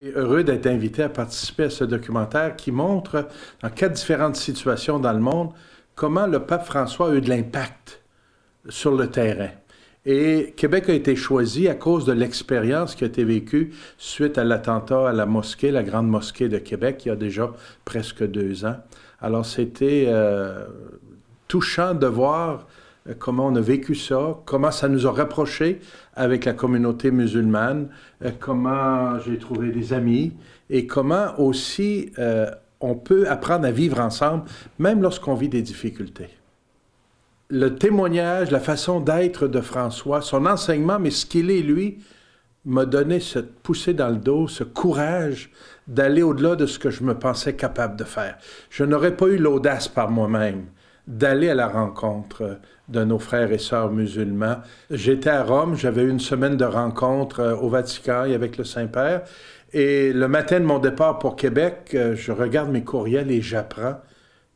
Heureux d'être invité à participer à ce documentaire qui montre, dans 4 différentes situations dans le monde, comment le pape François a eu de l'impact sur le terrain. Et Québec a été choisi à cause de l'expérience qui a été vécue suite à l'attentat à la mosquée, la Grande Mosquée de Québec, il y a déjà presque 2 ans. Alors c'était touchant de voir comment on a vécu ça, comment ça nous a rapprochés avec la communauté musulmane, comment j'ai trouvé des amis et comment aussi on peut apprendre à vivre ensemble, même lorsqu'on vit des difficultés. Le témoignage, la façon d'être de François, son enseignement, mais ce qu'il est, lui, m'a donné cette poussée dans le dos, ce courage d'aller au-delà de ce que je me pensais capable de faire. Je n'aurais pas eu l'audace par moi-même d'aller à la rencontre de nos frères et sœurs musulmans. J'étais à Rome, j'avais eu une semaine de rencontres au Vatican et avec le Saint-Père, et le matin de mon départ pour Québec, je regarde mes courriels et j'apprends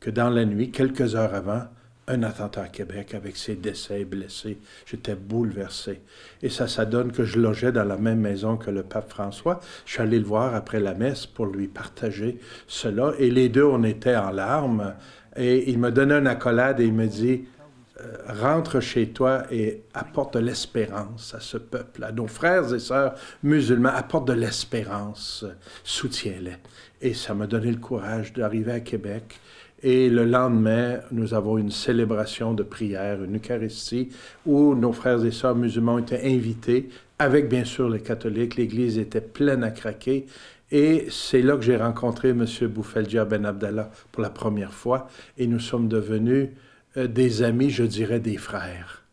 que dans la nuit, quelques heures avant, un attentat à Québec avec ses décès et blessés. J'étais bouleversé. Et ça donne que je logeais dans la même maison que le pape François. Je suis allé le voir après la messe pour lui partager cela. Et les deux, on était en larmes. Et il me donnait une accolade et il me dit « Rentre chez toi et apporte de l'espérance à ce peuple, à nos frères et sœurs musulmans, apporte de l'espérance, soutiens-les. » Et ça m'a donné le courage d'arriver à Québec. Et le lendemain, nous avons une célébration de prière, une Eucharistie, où nos frères et sœurs musulmans étaient invités, avec bien sûr les catholiques. L'Église était pleine à craquer. Et c'est là que j'ai rencontré M. Boufeldia Ben Abdallah pour la première fois. Et nous sommes devenus des amis, je dirais des frères.